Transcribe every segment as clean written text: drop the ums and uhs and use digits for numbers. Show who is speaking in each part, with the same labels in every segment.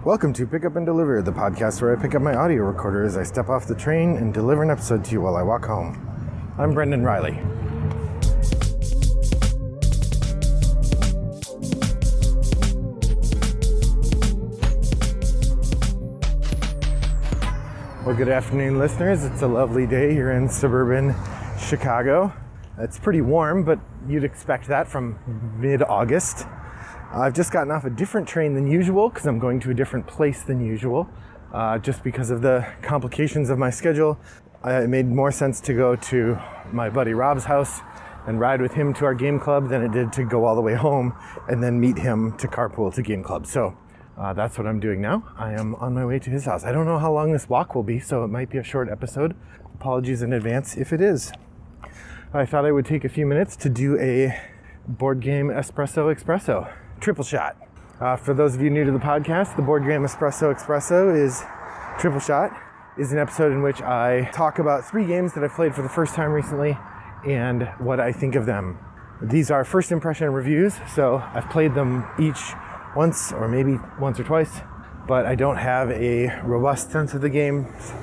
Speaker 1: Welcome to Pick Up and Deliver, the podcast where I pick up my audio recorder as I step off the train and deliver an episode to you while I walk home. I'm Brendan Riley. Well, good afternoon, listeners. It's a lovely day here in suburban Chicago. It's pretty warm, but you'd expect that from mid-August. I've just gotten off a different train than usual because I'm going to a different place than usual. Just because of the complications of my schedule, it made more sense to go to my buddy Rob's house and ride with him to our game club than it did to go all the way home and then meet him to carpool to game club. So that's what I'm doing now. I am on my way to his house. I don't know how long this walk will be, so it might be a short episode. Apologies in advance if it is. I thought I would take a few minutes to do a board game espresso. Triple shot. For those of you new to the podcast, the board game espresso is Triple Shot is an episode in which I talk about 3 games that I've played for the first time recently and what I think of them. These are first impression reviews, so I've played them each once or maybe once or twice, but I don't have a robust sense of the games.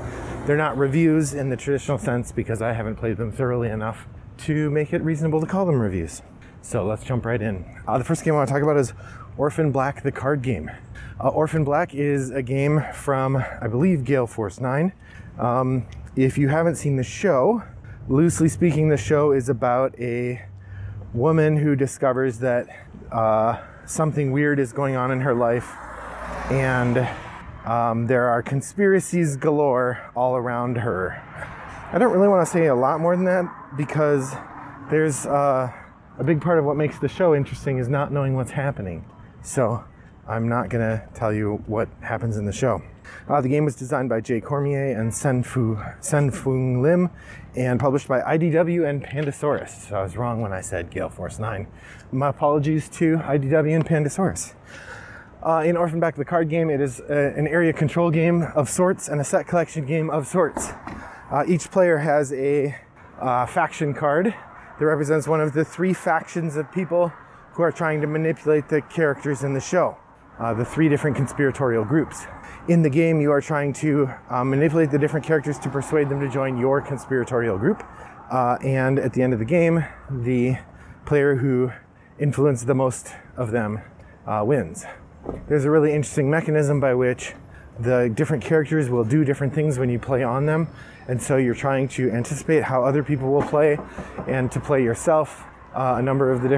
Speaker 1: They're not reviews in the traditional sense because I haven't played them thoroughly enough to make it reasonable to call them reviews. So let's jump right in. The first game I want to talk about is Orphan Black, the card game. Orphan Black is a game from, I believe, Gale Force 9. If you haven't seen the show, loosely speaking, the show is about a woman who discovers that something weird is going on in her life, and there are conspiracies galore all around her. I don't really want to say a lot more than that because there's a big part of what makes the show interesting is not knowing what's happening. So I'm not going to tell you what happens in the show. The game was designed by Jay Cormier and Sen-Fung Lim and published by IDW and Pandasaurus. So I was wrong when I said Gale Force 9. My apologies to IDW and Pandasaurus. In Orphan Black, the card game, it is an area control game of sorts and a set collection game of sorts. Each player has a faction card that represents one of the 3 factions of people who are trying to manipulate the characters in the show. The 3 different conspiratorial groups. In the game, you are trying to manipulate the different characters to persuade them to join your conspiratorial group. And at the end of the game, the player who influenced the most of them wins. There's a really interesting mechanism by which the different characters will do different things when you play on them. And so you're trying to anticipate how other people will play and to play yourself. A number of the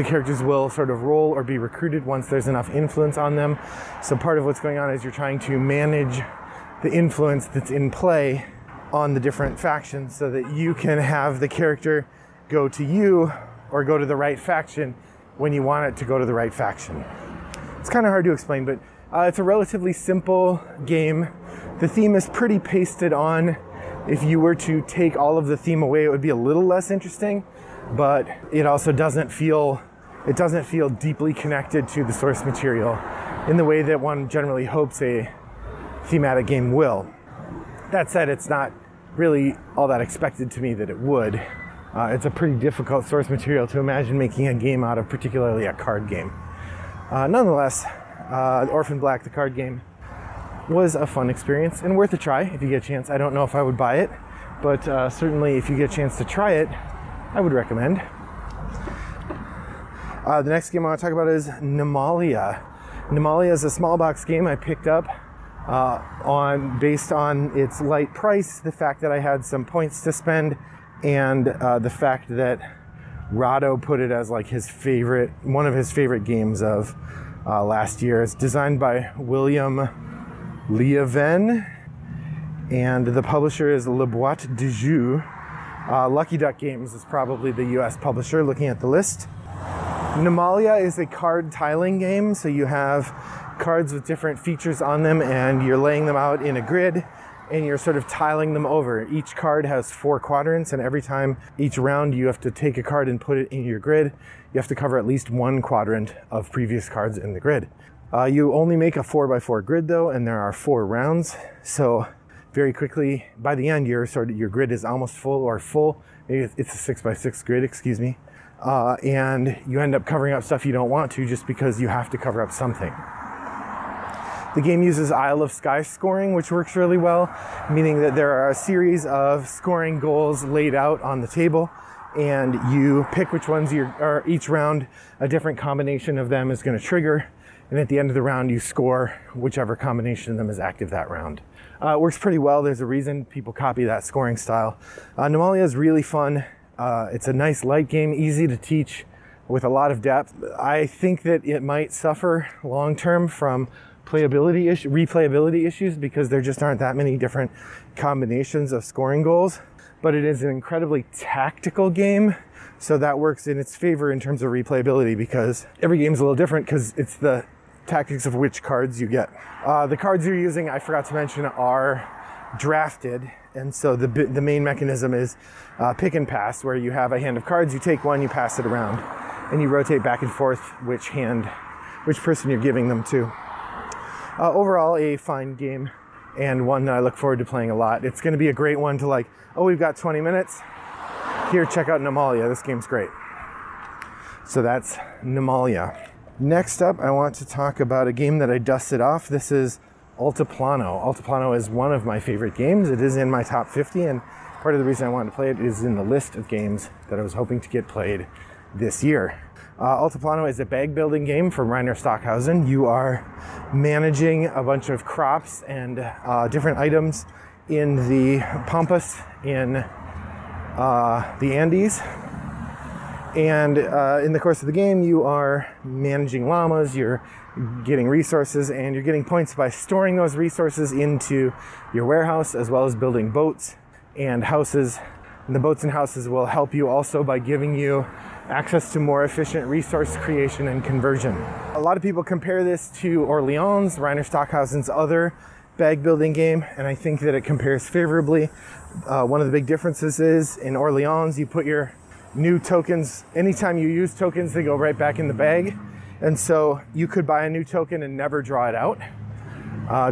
Speaker 1: characters will sort of roll or be recruited once there's enough influence on them. So part of what's going on is you're trying to manage the influence that's in play on the different factions so that you can have the character go to you or go to the right faction when you want it to go to the right faction. It's kind of hard to explain, but it's a relatively simple game. The theme is pretty pasted on. If you were to take all of the theme away, it would be a little less interesting, but it also doesn't feel deeply connected to the source material in the way that one generally hopes a thematic game will. That said, it's not really all that expected to me that it would. It's a pretty difficult source material to imagine making a game out of, particularly a card game. Nonetheless, Orphan Black, the card game, was a fun experience and worth a try if you get a chance. I don't know if I would buy it, but certainly if you get a chance to try it, I would recommend. The next game I want to talk about is Nimalia. Nimalia is a small box game I picked up based on its light price, the fact that I had some points to spend, and the fact that Rado put it as like one of his favorite games of last year. It's designed by William Lieven, and the publisher is Le Boîte de Jeu. Lucky Duck Games is probably the US publisher looking at the list. Nimalia is a card tiling game, so you have cards with different features on them and you're laying them out in a grid and you're sort of tiling them over. Each card has 4 quadrants, and every time each round you have to take a card and put it in your grid. You have to cover at least 1 quadrant of previous cards in the grid. You only make a 4x4 grid though, and there are 4 rounds. So very quickly, by the end, your grid is almost full or full. Maybe it's a 6x6 grid, excuse me. And you end up covering up stuff you don't want to just because you have to cover up something. The game uses Isle of Skye scoring, which works really well, meaning that there are a series of scoring goals laid out on the table, and you pick which ones or each round a different combination of them is going to trigger, and at the end of the round you score whichever combination of them is active that round. It works pretty well. There's a reason people copy that scoring style. Nimalia is really fun. It's a nice light game, easy to teach with a lot of depth. I think that it might suffer long term from replayability issues because there just aren't that many different combinations of scoring goals, but it is an incredibly tactical game, so that works in its favor in terms of replayability because every game is a little different because it's the tactics of which cards you get. The cards you're using, I forgot to mention, are drafted, and so the main mechanism is pick and pass, where you have a hand of cards, you take one, you pass it around, and you rotate back and forth which person you're giving them to. Overall, a fine game and one that I look forward to playing a lot. It's going to be a great one to we've got 20 minutes. Here, check out Nimalia. This game's great. So that's Nimalia. Next up, I want to talk about a game that I dusted off. This is Altiplano. Altiplano is one of my favorite games. It is in my top 50, and part of the reason I wanted to play it is in the list of games that I was hoping to get played this year. Altiplano is a bag building game from Rainer Stockhausen. You are managing a bunch of crops and different items in the Pampas in the Andes. And in the course of the game, you are managing llamas, you're getting resources, and you're getting points by storing those resources into your warehouse, as well as building boats and houses. And the boats and houses will help you also by giving you access to more efficient resource creation and conversion. A lot of people compare this to Orleans, Rainer Stockhausen's other bag building game, and I think that it compares favorably. One of the big differences is in Orleans, you put your new tokens, anytime you use tokens, they go right back in the bag. And so you could buy a new token and never draw it out,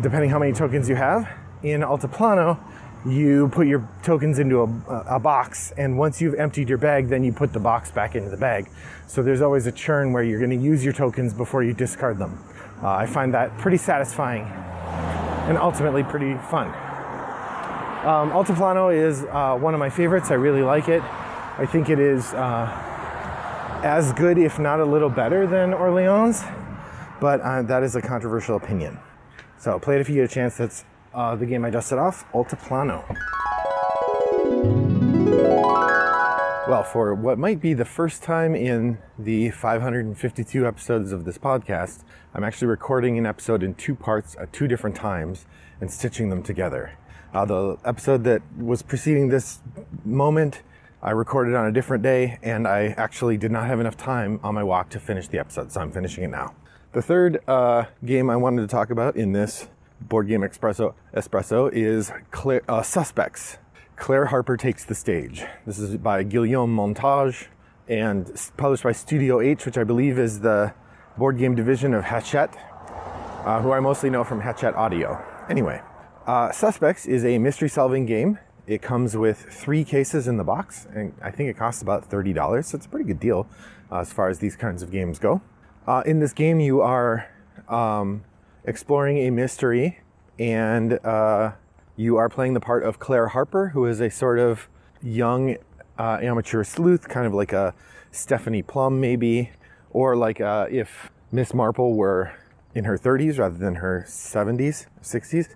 Speaker 1: depending how many tokens you have. In Altiplano, you put your tokens into a box, and once you've emptied your bag, then you put the box back into the bag. So there's always a churn where you're going to use your tokens before you discard them. I find that pretty satisfying and ultimately pretty fun. Altiplano is one of my favorites. I really like it. I think it is as good, if not a little better, than Orleans, but that is a controversial opinion. So play it if you get a chance. That's the game I dusted off, Altiplano. Well, for what might be the first time in the 552 episodes of this podcast, I'm actually recording an episode in two parts at two different times and stitching them together. The episode that was preceding this moment, I recorded on a different day, and I actually did not have enough time on my walk to finish the episode, so I'm finishing it now. The third game I wanted to talk about in this Board Game Espresso is Suspects. Claire Harper Takes the Stage. This is by Guillaume Montage and published by Studio H, which I believe is the board game division of Hachette, who I mostly know from Hachette Audio. Anyway, Suspects is a mystery solving game. It comes with 3 cases in the box, and I think it costs about $30, so it's a pretty good deal as far as these kinds of games go. In this game, you are exploring a mystery, and you are playing the part of Claire Harper, who is a sort of young amateur sleuth, kind of like a Stephanie Plum maybe, or like if Miss Marple were in her 30s rather than her 70s, 60s.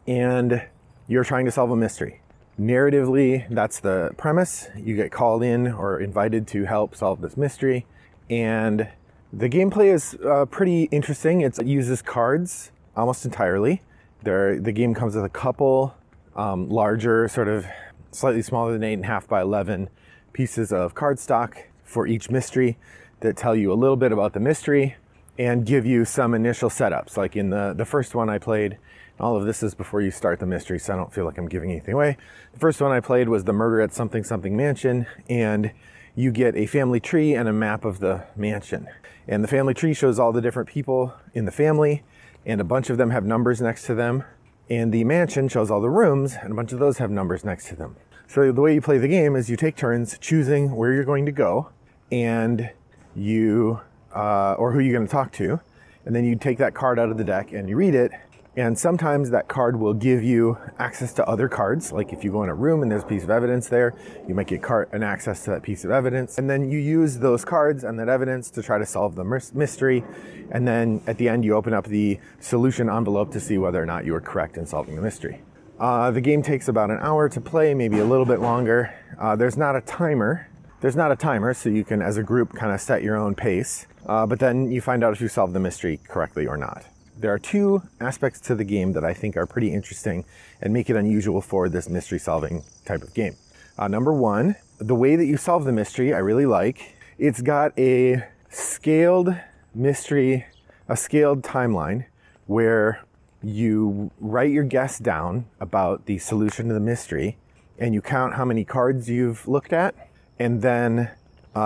Speaker 1: And you're trying to solve a mystery. Narratively, that's the premise. You get called in or invited to help solve this mystery. And the gameplay is pretty interesting. It uses cards almost entirely. The game comes with a couple larger, sort of slightly smaller than 8.5 by 11 pieces of cardstock for each mystery that tell you a little bit about the mystery and give you some initial setups. Like in the first one I played, all of this is before you start the mystery, so I don't feel like I'm giving anything away. The first one I played was the Murder at Something Something Mansion, and you get a family tree and a map of the mansion. And the family tree shows all the different people in the family, and a bunch of them have numbers next to them. And the mansion shows all the rooms, and a bunch of those have numbers next to them. So the way you play the game is you take turns choosing where you're going to go, and or who you're going to talk to, and then you take that card out of the deck and you read it. And sometimes that card will give you access to other cards. Like if you go in a room and there's a piece of evidence there, you might get an access to that piece of evidence. And then you use those cards and that evidence to try to solve the mystery. And then at the end, you open up the solution envelope to see whether or not you were correct in solving the mystery. The game takes about an hour to play, maybe a little bit longer. There's not a timer. So you can, as a group, kind of set your own pace. But then you find out if you solve the mystery correctly or not. There are two aspects to the game that I think are pretty interesting and make it unusual for this mystery solving type of game. Number one, the way that you solve the mystery, I really like. It's got a scaled mystery, a scaled timeline where you write your guess down about the solution to the mystery and you count how many cards you've looked at, and then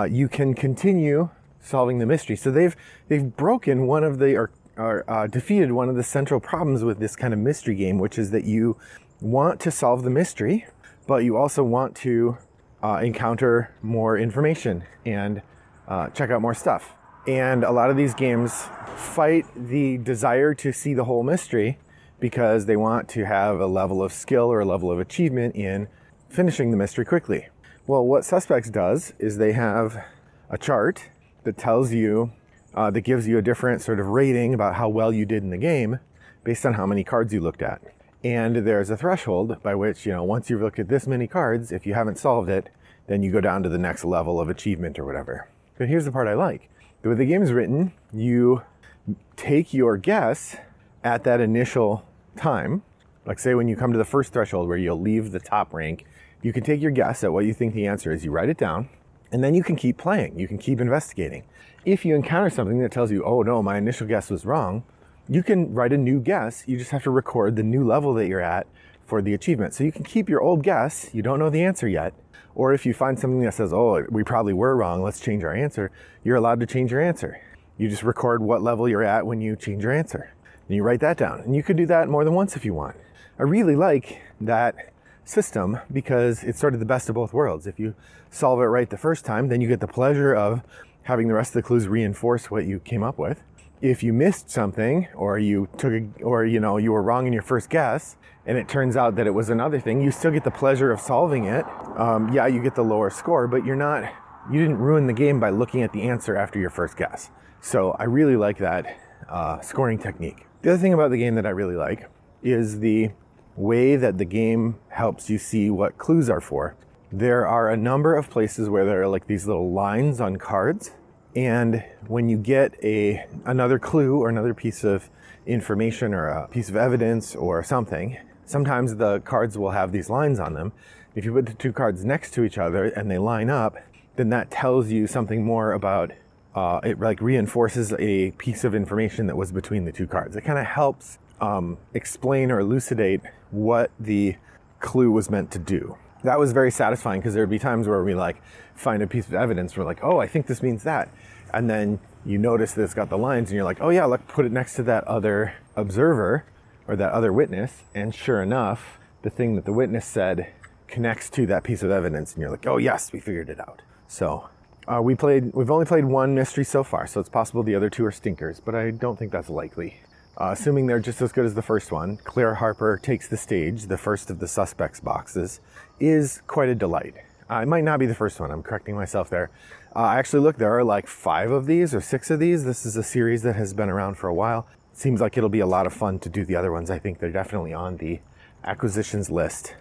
Speaker 1: you can continue solving the mystery. So they've broken one of the, or defeated one of the central problems with this kind of mystery game, which is that you want to solve the mystery, but you also want to encounter more information and check out more stuff. And a lot of these games fight the desire to see the whole mystery because they want to have a level of skill or a level of achievement in finishing the mystery quickly. Well, what Suspects does is they have a chart that tells you that gives you a different sort of rating about how well you did in the game based on how many cards you looked at. And there's a threshold by which, once you've looked at this many cards, if you haven't solved it, then you go down to the next level of achievement or whatever. But here's the part I like. The way the game is written, you take your guess at that initial time. Like say when you come to the first threshold where you'll leave the top rank, you can take your guess at what you think the answer is. You write it down, and then you can keep playing. You can keep investigating. If you encounter something that tells you, oh no, my initial guess was wrong, you can write a new guess. You just have to record the new level that you're at for the achievement. So you can keep your old guess. You don't know the answer yet. Or if you find something that says, oh, we probably were wrong, let's change our answer, you're allowed to change your answer. You just record what level you're at when you change your answer. And you write that down. And you could do that more than once if you want. I really like that system because it's sort of the best of both worlds. If you solve it right the first time, then you get the pleasure of having the rest of the clues reinforce what you came up with. If you missed something or you were wrong in your first guess and it turns out that it was another thing, you still get the pleasure of solving it. Yeah, you get the lower score, but you didn't ruin the game by looking at the answer after your first guess. So I really like that scoring technique. The other thing about the game that I really like is the way that the game helps you see what clues are for. There are a number of places where there are like these little lines on cards, and when you get another clue or another piece of information or a piece of evidence or something, sometimes the cards will have these lines on them. If you put the two cards next to each other and they line up, then that tells you something more about it, like reinforces a piece of information that was between the two cards. It kind of helps explain or elucidate what the clue was meant to do. That was very satisfying because there would be times where we find a piece of evidence. We're like, oh, I think this means that. And then you notice that it's got the lines and you're like, oh yeah, let's put it next to that other observer or that other witness. And sure enough, the thing that the witness said connects to that piece of evidence. And you're like, oh yes, we figured it out. So we've only played one mystery so far. So it's possible the other two are stinkers, but I don't think that's likely. Assuming they're just as good as the first one, Claire Harper Takes the Stage, the first of the Suspects boxes, is quite a delight. It might not be the first one, I'm correcting myself there. I actually looked, there are like 5 of these or 6 of these. This is a series that has been around for a while. It seems like it'll be a lot of fun to do the other ones. I think they're definitely on the acquisitions list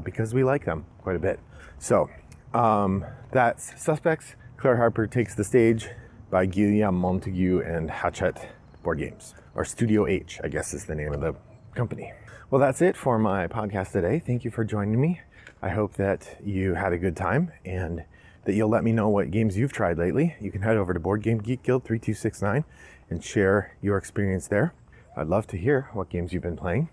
Speaker 1: because we like them quite a bit. So that's Suspects, Claire Harper Takes the Stage by Guillaume Montague and Hachette Board Games. Or Studio H, I guess is the name of the company. Well, that's it for my podcast today. Thank you for joining me. I hope that you had a good time and that you'll let me know what games you've tried lately. You can head over to Board Game Geek Guild 3269 and share your experience there. I'd love to hear what games you've been playing.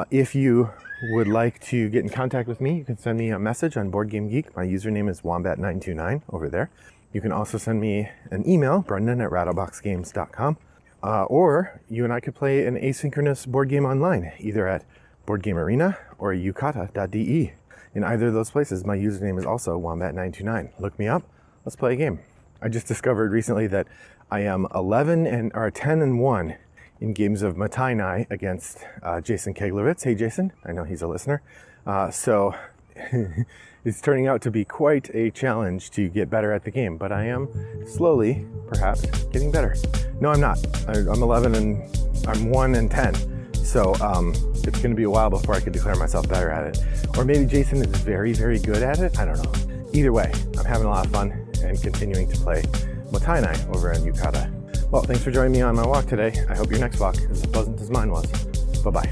Speaker 1: If you would like to get in contact with me, you can send me a message on Board Game Geek. My username is Wombat929 over there. You can also send me an email, brendan@rattleboxgames.com. Or you and I could play an asynchronous board game online, either at Board Game Arena or yukata.de. In either of those places, my username is also Wombat929. Look me up. Let's play a game. I just discovered recently that I am 10-1 in games of Matainai against Jason Keglowitz. Hey Jason, I know he's a listener. So it's turning out to be quite a challenge to get better at the game, but I am slowly, perhaps, getting better. No, I'm not. I'm 1-10. So it's going to be a while before I can declare myself better at it. Or maybe Jason is very, very good at it. I don't know. Either way, I'm having a lot of fun and continuing to play Matainai over in Yukata. Well, thanks for joining me on my walk today. I hope your next walk is as pleasant as mine was. Bye-bye.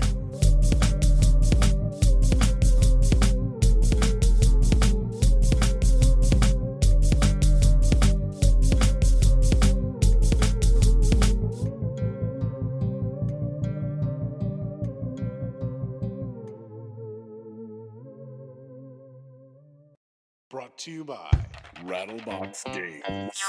Speaker 2: Brought to you by Rattlebox Games.